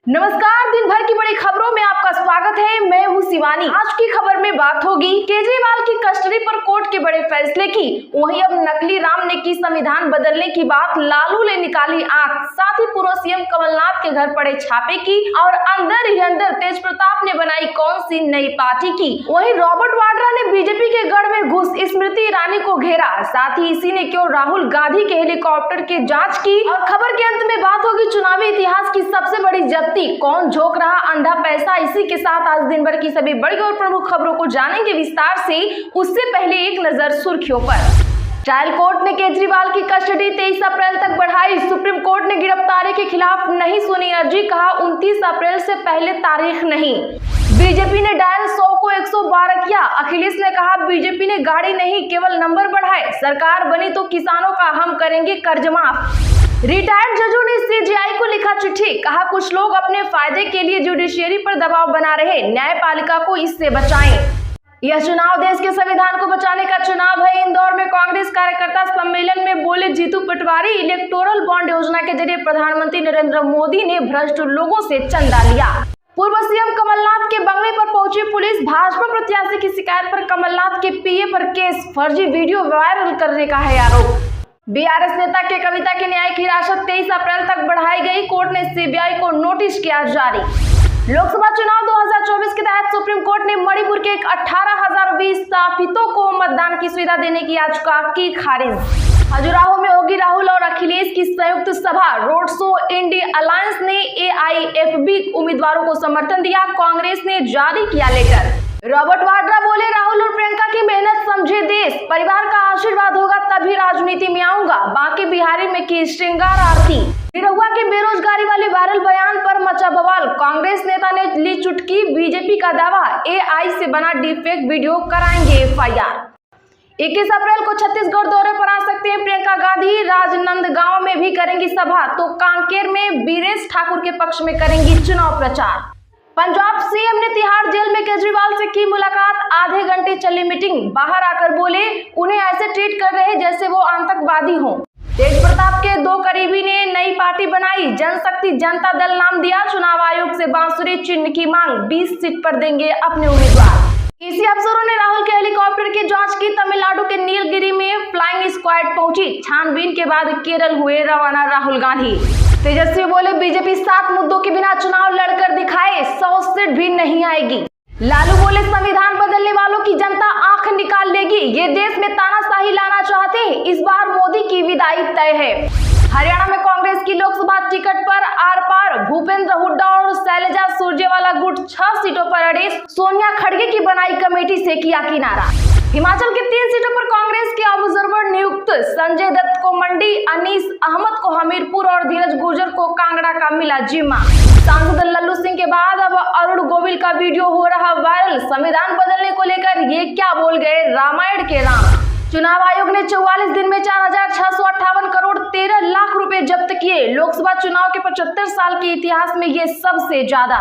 नमस्कार, दिन भर की बड़ी खबरों में आपका स्वागत है। मैं हूं शिवानी। आज की खबर में बात होगी केजरीवाल की कस्टडी पर कोर्ट के बड़े फैसले की। वहीं अब नकली राम ने की संविधान बदलने की बात, लालू ने निकाली आंख, साथ ही पूर्व सीएम कमलनाथ के घर पड़े छापे की और अंदर ही अंदर तेज प्रताप ने बनाई कौन सी नई पार्टी की। वहीं रॉबर्ट वाड्रा ने बीजेपी के गढ़ में घुस स्मृति ईरानी को घेरा, साथ ही इसी ने क्यों राहुल गांधी के हेलीकॉप्टर की जाँच की। और खबर के अंत में बात होगी चुनावी इतिहास की सबसे बड़ी जब्ती, कौन झोंक रहा अंधा पैसा। इसी के साथ आज दिन भर की सभी बड़ी और प्रमुख खबरों को जानेंगे विस्तार से। उससे पहले एक नजर सुर्खियों पर। ट्रायल कोर्ट ने केजरीवाल की कस्टडी 23 अप्रैल तक बढ़ाई। सुप्रीम कोर्ट ने गिरफ्तारी के खिलाफ नहीं सुनी अर्जी, कहा 29 अप्रैल से पहले तारीख नहीं। बीजेपी ने डायल 100 को 112 किया। अखिलेश ने कहा बीजेपी ने गाड़ी नहीं केवल नंबर बढ़ाए, सरकार बनी तो किसानों का हम करेंगे कर्ज माफ। रिटायर्ड जजों ने सीजेआई को लिखा चिट्ठी, कहा कुछ लोग अपने फायदे के लिए जुडिशियरी पर दबाव बना रहे, न्यायपालिका को इससे बचाएं। यह चुनाव देश के संविधान को बचाने का चुनाव है। इंदौर में कांग्रेस कार्यकर्ता सम्मेलन में बोले जीतू पटवारी, इलेक्टोरल बॉन्ड योजना के जरिए प्रधानमंत्री नरेंद्र मोदी ने भ्रष्ट लोगों से चंदा लिया। पूर्व सीएम कमलनाथ के बंगले पर पहुंची पुलिस, भाजपा प्रत्याशी की शिकायत पर कमलनाथ के पीए पर केस, फर्जी वीडियो वायरल करने का है आरोप। बीआरएस नेता के कविता की न्यायिक हिरासत 23 अप्रैल तक बढ़ाई गई, कोर्ट ने सीबीआई को नोटिस किया जारी। लोकसभा चुनाव 2024 के तहत सुप्रीम कोर्ट ने मणिपुर के 18,020 स्थापितों को मतदान की सुविधा देने की याचिका की खारिज। खजुराहो में होगी राहुल और अखिलेश की संयुक्त सभा, रोड शो। इंडी अलायंस ने एआईएफबी उम्मीदवारों को समर्थन दिया, कांग्रेस ने जारी किया लेटर। रॉबर्ट वाड्रा बोले राहुल और प्रियंका की मेहनत समझे देश, परिवार का आशीर्वाद होगा तभी राजनीति में आऊंगा, बाकी बिहारी में की श्रृंगार आरती। निरहुआ के बेरोजगारी वाले वायरल बयान पर मचा बवाल, कांग्रेस नेता ने ली चुटकी, बीजेपी का दावा एआई से बना डीपफेक वीडियो, कराएंगे एफआईआर। 21 अप्रैल को छत्तीसगढ़ दौरे पर आ सकते हैं प्रियंका गांधी, राजनांदगांव में भी करेंगी सभा, तो कांकेर में बीरेश ठाकुर के पक्ष में करेंगी चुनाव प्रचार। पंजाब सीएम ने तिहाड़ जेल में केजरीवाल से की मुलाकात, आधे घंटे चली मीटिंग, बाहर आकर बोले उन्हें ऐसे ट्रीट कर रहे जैसे वो आतंकवादी हों। तेज प्रताप के 2 करीबी ने नई पार्टी बनाई, जनशक्ति जनता दल नाम दिया, चुनाव आयोग से बांसुरी चिन्ह की मांग, 20 सीट पर देंगे अपने उम्मीदवार। इसी अफसरों ने राहुल के हेलीकॉप्टर की जांच की, तमिलनाडु के नीलगिरी में फ्लाइंग स्क्वाड पहुंची, छानबीन के बाद केरल हुए रवाना राहुल गांधी। तेजस्वी बोले बीजेपी 7 मुद्दों के बिना चुनाव लड़कर दिखाए, 100 सीट भी नहीं आएगी। लालू बोले संविधान बदलने वालों की जनता आंख निकाल लेगी, ये देश में तानाशाही लाना चाहते हैं, इस बार मोदी की विदाई तय है। हरियाणा में कांग्रेस की लोकसभा टिकट पर आर पार, भूपेंद्र हुड्डा और शैलजा सुरजेवाला गुट 6 सीटों पर अड़े, सोनिया खड़गे की बनाई कमेटी से किया किनारा। हिमाचल के 3 सीटों पर कांग्रेस के ऑब्जर्वर नियुक्त, संजय दत्त को मंडी, अनीस अहमद को हमीरपुर और धीरज गुर्जर को कांगड़ा का मिला जिम्मा। सांसद लल्लू सिंह के बाद अब अरुण गोविल का वीडियो हो रहा वायरल, संविधान बदलने को लेकर ये क्या बोल गए रामायण के राम। चुनाव आयोग ने 44 दिन में 4,658 करोड़ 13 लाख रुपए जब्त किए, लोकसभा चुनाव के 75 साल के इतिहास में ये सबसे ज्यादा।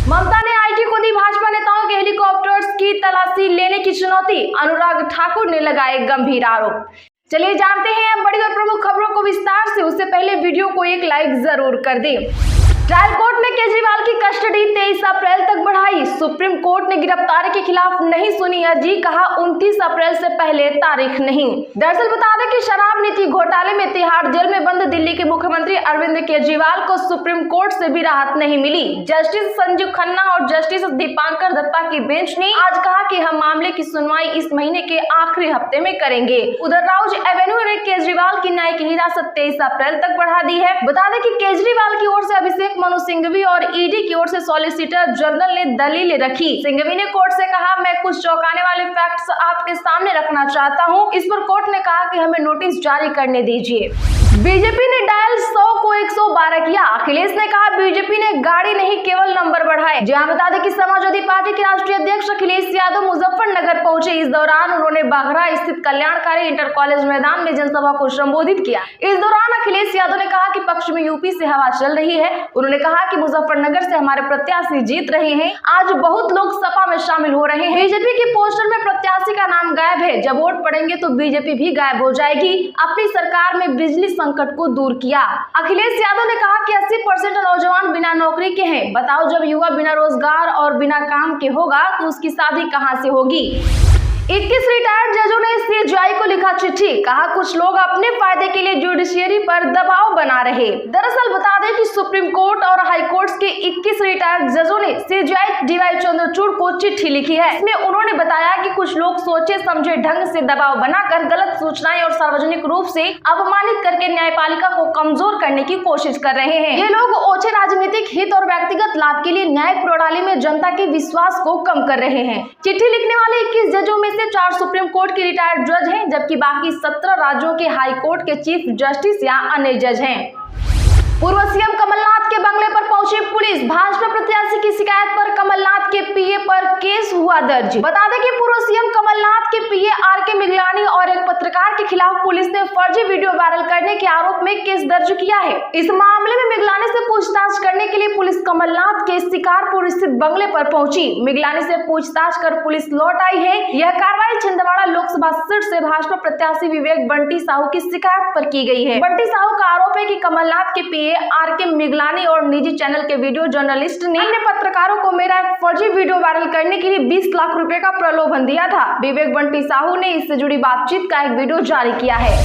ममता ने आईटी को दी भाजपा नेताओं के हेलीकॉप्टर्स की तलाशी लेने की चुनौती, अनुराग ठाकुर ने लगाए गंभीर आरोप। चलिए जानते हैं अब बड़ी और प्रमुख खबरों को विस्तार से। उससे पहले वीडियो को एक लाइक जरूर कर दें। ट्रायल कोर्ट ने केजरीवाल की कस्टडी 23 अप्रैल तक बढ़ाई। सुप्रीम कोर्ट ने गिरफ्तारी के खिलाफ नहीं सुनी अर्जी, कहा 29 अप्रैल से पहले तारीख नहीं। दरअसल बता दें कि शराब नीति घोटाले में तिहाड़ जेल में बंद दिल्ली के मुख्यमंत्री अरविंद केजरीवाल को सुप्रीम कोर्ट से भी राहत नहीं मिली। जस्टिस संजीव खन्ना और जस्टिस दीपांकर दत्ता की बेंच ने आज कहा कि हम मामले की सुनवाई इस महीने के आखिरी हफ्ते में करेंगे। उधर राउज एवेन्यू ने केजरीवाल की न्यायिक हिरासत 23 अप्रैल तक बढ़ा दी है। बता दें कि केजरीवाल की ओर से अभिषेक मनु सिंघवी और ईडी की ओर से सॉलिसिटर जनरल ने दलीलें रखी। सिंघवी ने कोर्ट से कहा मैं कुछ चौंकाने वाले फैक्ट्स आपके सामने रखना चाहता हूं। इस पर कोर्ट ने कहा कि हमें नोटिस जारी करने दीजिए। बीजेपी ने डायल 100 को 112 किया। अखिलेश ने कहा बीजेपी ने गाड़ी नहीं केवल नंबर बढ़ाए। जहां बता दें कि समाजवादी पार्टी के राष्ट्रीय अध्यक्ष अखिलेश यादव मुजफ्फरनगर पहुंचे। इस दौरान उन्होंने बाघरा स्थित कल्याणकारी इंटर कॉलेज मैदान में जनसभा को संबोधित किया। इस दौरान अखिलेश यादव ने कहा कि पक्ष में यूपी से हवा चल रही है। उन्होंने कहा कि मुजफ्फरनगर से हमारे प्रत्याशी जीत रहे हैं। आज बहुत बहुत लोग सपा में शामिल हो रहे हैं। बीजेपी के पोस्टर में प्रत्याशी का नाम गायब है। जब वोट पड़ेंगे तो बीजेपी भी गायब हो जाएगी। अपनी सरकार में बिजली संकट को दूर किया। अखिलेश यादव ने कहा कि 80% नौजवान बिना नौकरी के हैं। बताओ, जब युवा बिना रोजगार और बिना काम के होगा तो उसकी शादी कहां से होगी। 21 रिटायर्ड जजों ने सीजेआई को लिखा चिट्ठी। कहा, कुछ लोग अपने फायदे के लिए जुडिशियरी पर दबाव बना रहे। दरअसल बता दें कि सुप्रीम कोर्ट और हाई कोर्ट के 21 रिटायर्ड जजों ने सीजेआई डीवाई चंद्रचूड़ को चिट्ठी लिखी है। इसमें उन्होंने बताया कि कुछ लोग सोचे समझे ढंग से दबाव बनाकर गलत सूचनाएं और सार्वजनिक रूप से अपमानित करके न्यायपालिका को कमजोर करने की कोशिश कर रहे हैं। ये लोग ओछे राजनीतिक हित और व्यक्तिगत लाभ के लिए न्यायिक प्रणाली में जनता के विश्वास को कम कर रहे हैं। चिट्ठी लिखने वाले 21 जजों में 4 सुप्रीम कोर्ट के रिटायर्ड जज हैं, जबकि बाकी 17 राज्यों के हाई कोर्ट के चीफ जस्टिस या अन्य जज हैं। पूर्व सीएम कमलनाथ के बंगले पर पहुंची पुलिस। भाजपा प्रत्याशी की शिकायत पर कमलनाथ के पीए पर केस हुआ दर्ज। बता दें कि पूर्व सीएम कमलनाथ के पीए आरके मिगलानी और एक पत्रकार के खिलाफ पुलिस ने फर्जी वीडियो वायरल करने के आरोप में केस दर्ज किया है। इस मामले में मिगलानी से पूछताछ करने के लिए पुलिस कमलनाथ के शिकारपुर स्थित बंगले पर पहुंची। मिगलानी से पूछताछ कर पुलिस लौट आई है। यह कार्रवाई छिंदवाड़ा लोकसभा सीट से भाजपा प्रत्याशी विवेक बंटी साहू की शिकायत पर की गई है। बंटी साहू का आरोप है कि कमलनाथ के पीए आरके मिगलानी और निजी चैनल के वीडियो जर्नलिस्ट ने अन्य पत्रकारों को मेरा एक फर्जी वीडियो वायरल करने के लिए 20 लाख रुपए का प्रलोभन दिया था। विवेक बंटी साहू ने इससे जुड़ी बातचीत का एक वीडियो जारी किया है।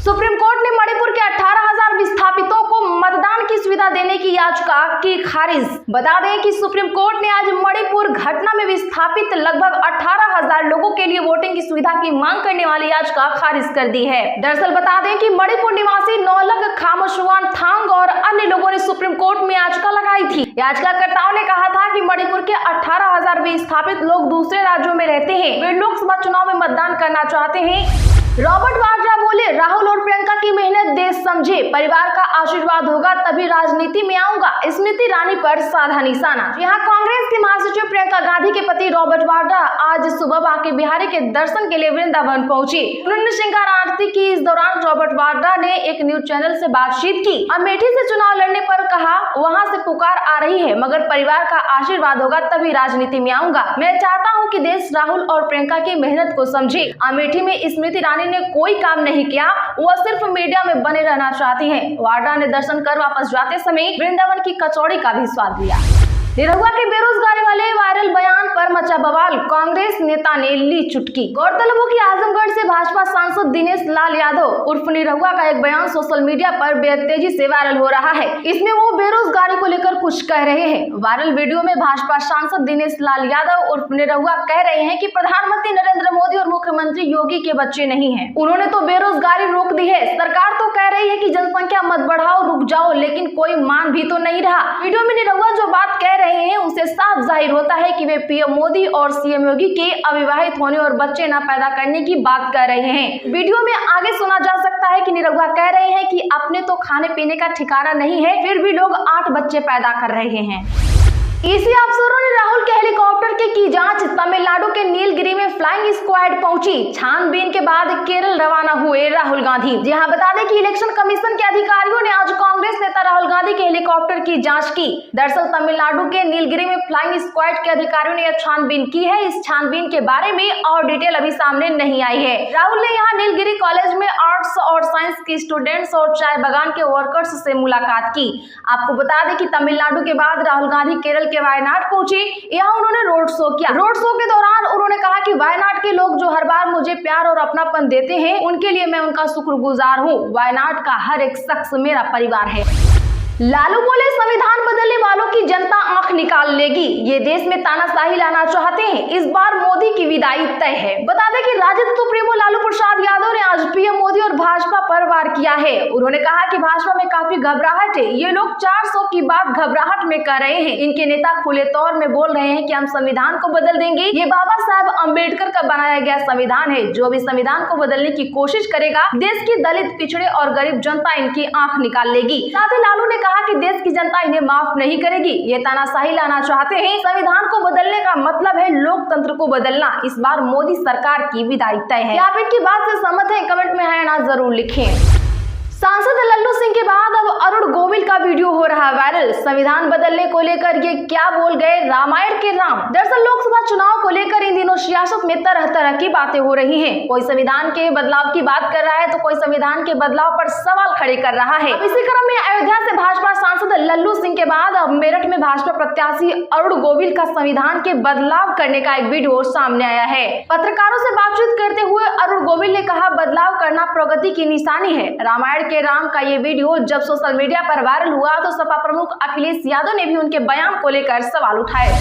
सुप्रीम कोर्ट ने मणिपुर के 18,000 विस्थापितों को मतदान की सुविधा देने की याचिका की खारिज। बता दें कि सुप्रीम कोर्ट ने आज मणिपुर घटना में विस्थापित लगभग 18,000 लोगों के लिए वोटिंग की सुविधा की मांग करने वाली याचिका खारिज कर दी है। दरअसल बता दें कि मणिपुर निवासी नौलख खामोशवान थांग और अन्य लोगों ने सुप्रीम कोर्ट में याचिका लगाई थी। याचिकाकर्ताओं ने कहा था कि मणिपुर के 18,000 विस्थापित लोग दूसरे राज्यों में रहते हैं। वे लोकसभा चुनाव में मतदान करना चाहते हैं। रॉबर्ट वाड्रा बोले, राहुल और प्रियंका की मेहनत देश समझे, परिवार का आशीर्वाद होगा तभी राजनीति में आऊंगा। स्मृति ईरानी पर साधा निशाना। यहाँ कांग्रेस की महासचिव प्रियंका गांधी के पति रॉबर्ट वाड्रा आज सुबह बांके बिहारी के दर्शन के लिए वृंदावन पहुंचे। उन्होंने श्रृंगार आरती की। इस दौरान रॉबर्ट वाड्रा ने एक न्यूज चैनल से बातचीत की। अमेठी से चुनाव लड़ने पर कहा, वहाँ से पुकार आ रही है, मगर परिवार का आशीर्वाद होगा तभी राजनीति में आऊंगा। मैं चाहता हूँ कि देश राहुल और प्रियंका की मेहनत को समझे। अमेठी में स्मृति ईरानी ने कोई काम नहीं किया, वह सिर्फ मीडिया में बने रहना चाहती हैं। वाड्रा ने दर्शन कर वापस जाते समय वृंदावन की कचौड़ी का भी स्वाद लिया। निरहुआ के बेरोजगारी वाले वायरल बयान पर मचा बवाल। कांग्रेस नेता ने ली चुटकी। गौरतलब हो कि आजमगढ़ से भाजपा सांसद दिनेश लाल यादव उर्फ निरहुआ का एक बयान सोशल मीडिया पर बेहद तेजी से वायरल हो रहा है। इसमें वो बेरोजगारी को लेकर कुछ कह रहे हैं। वायरल वीडियो में भाजपा सांसद दिनेश लाल यादव उर्फ निरहुआ कह रहे हैं कि प्रधानमंत्री नरेंद्र मोदी और मुख्यमंत्री योगी के बच्चे नहीं है, उन्होंने तो बेरोजगारी रोक दी है। सरकार तो कह रही है कि जनसंख्या मत बढ़ाओ, रुक जाओ, लेकिन कोई मान भी तो नहीं रहा। वीडियो में निरहुआ जो बात कह रहे हैं उसे साफ जाहिर होता है कि वे पीएम मोदी और सीएम योगी के अविवाहित होने और बच्चे न पैदा करने की बात कर रहे हैं। वीडियो में आगे सुना जा सकता है कि निरहुआ कह रहे हैं कि अपने तो खाने पीने का ठिकाना नहीं है, फिर भी लोग 8 बच्चे पैदा कर रहे हैं। ईसी अफसरों ने राहुल के हेलीकॉप्टर की जांच। तमिलनाडु के नीलगिरी में फ्लाइंग स्क्वाड पहुंची। छानबीन के बाद केरल रवाना हुए राहुल गांधी। जी हां, बता दें कि इलेक्शन कमीशन के अधिकारियों ने आज कांग्रेस नेता राहुल गांधी के हेलीकॉप्टर की जांच की। दरअसल तमिलनाडु के नीलगिरी में फ्लाइंग स्क्वाड के अधिकारियों ने यह छानबीन की है। इस छानबीन के बारे में और डिटेल अभी सामने नहीं आई है। राहुल ने यहाँ नीलगिरी कॉलेज में आर्ट्स और साइंस के स्टूडेंट्स और चाय बागान के वर्कर्स से मुलाकात की। आपको बता दें कि तमिलनाडु के बाद राहुल गांधी केरल के वायनाड पहुंचे। यहाँ उन्होंने रोड शो किया। रोड शो के दौरान उन्होंने कहा कि वायनाड के लोग जो हर बार मुझे प्यार और अपनापन देते हैं, उनके लिए मैं उनका शुक्रगुजार हूँ। वायनाड का हर एक शख्स मेरा परिवार है। लालू बोले, संविधान बदलने वालों की जनता आंख निकाल लेगी। ये देश में तानाशाही लाना चाहते हैं, इस बार मोदी की विदाई तय है। बता दें कि राजद सुप्रीमो लालू प्रसाद यादव ने आज पीएम मोदी और भाजपा पर वार किया है। उन्होंने कहा कि भाजपा में काफी घबराहट है। ये लोग 400 की बात घबराहट में कर रहे हैं। इनके नेता खुले तौर में बोल रहे हैं कि हम संविधान को बदल देंगे। ये बाबा साहब अम्बेडकर का बनाया गया संविधान है। जो भी संविधान को बदलने की कोशिश करेगा, देश की दलित, पिछड़े और गरीब जनता इनकी आंख निकाल लेगी। साथ ही लालू ने कहा कि देश की जनता इन्हें माफ नहीं करेगी। ये तानाशाही लाना चाहते हैं। संविधान को बदलने का मतलब है लोकतंत्र को बदलना। इस बार मोदी सरकार की विदाई तय है। क्या आप इनकी बात से सहमत हैं? कमेंट में है ना जरूर लिखें। सांसद लल्लू सिंह के बाद अब अरुण गोविल का वीडियो हो रहा वायरल। संविधान बदलने को लेकर ये क्या बोल गए रामायण के राम। दरअसल लोकसभा चुनाव को लेकर इन दिनों सियासत में तरह तरह की बातें हो रही हैं। कोई संविधान के बदलाव की बात कर रहा है तो कोई संविधान के बदलाव पर सवाल खड़े कर रहा है। अब इसी क्रम में अयोध्या से भाजपा सांसद लल्लू सिंह के बाद अब मेरठ में भाजपा प्रत्याशी अरुण गोविल का संविधान के बदलाव करने का एक वीडियो सामने आया है। पत्रकारों से बातचीत करते हुए अरुण गोविल ने कहा, बदलाव करना प्रगति की निशानी है। रामायण के राम का ये वीडियो जब सोशल मीडिया पर वायरल हुआ तो सपा प्रमुख अखिलेश यादव ने भी उनके बयान को लेकर सवाल उठाए।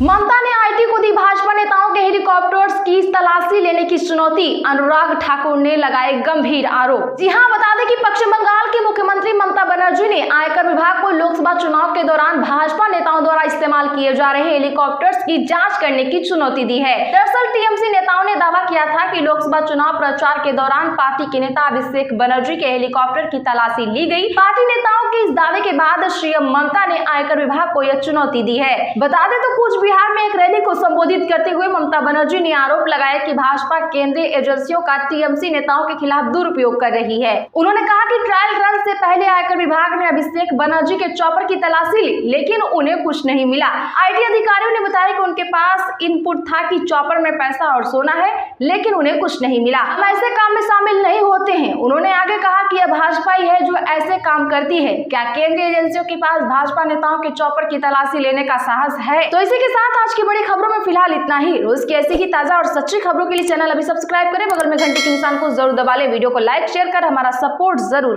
ममता ने आईटी को दी भाजपा नेताओं के हेलीकॉप्टर्स की तलाशी लेने की चुनौती, अनुराग ठाकुर ने लगाए गंभीर आरोप। जी हां, बता दें कि पश्चिम बंगाल की मुख्यमंत्री ममता बनर्जी ने आयकर विभाग को लोकसभा चुनाव के दौरान भाजपा नेताओं द्वारा इस्तेमाल किए जा रहे हेलीकॉप्टर्स की जांच करने की चुनौती दी है। दरअसल टीएमसी नेताओं ने दावा किया था कि लोकसभा चुनाव प्रचार के दौरान पार्टी के नेता अभिषेक बनर्जी के हेलीकॉप्टर की तलाशी ली गई। पार्टी नेताओं के इस दावे के बाद सीएम ममता ने आयकर विभाग को यह चुनौती दी है। बता दें तो कुछ बिहार में एक रैली को संबोधित करते हुए ममता बनर्जी ने आरोप लगाया कि भाजपा केंद्रीय एजेंसियों का टीएमसी नेताओं के खिलाफ दुरुपयोग कर रही है। उन्होंने कहा कि ट्रायल रन से पहले आयकर विभाग ने अभिषेक बनर्जी के चॉपर की तलाशी ली, लेकिन उन्हें कुछ नहीं मिला। आईटी अधिकारियों ने बताया कि उनके पास इनपुट था कि चॉपर में पैसा और सोना है, लेकिन उन्हें कुछ नहीं मिला। हम ऐसे काम में शामिल नहीं होते हैं। उन्होंने आगे कहा कि यह भाजपा ही है जो ऐसे काम करती है। क्या केंद्रीय एजेंसियों के पास भाजपा नेताओं के चॉपर की तलाशी लेने का साहस है? तो इसी के साथ आज की बड़ी खबरों में फिलहाल इतना ही। रोज की ऐसी ही ताजा और सच्ची खबरों के लिए चैनल अभी सब्सक्राइब करें, बगल में घंटी के निशान को जरूर दबा लें। वीडियो को लाइक शेयर कर हमारा सपोर्ट जरूर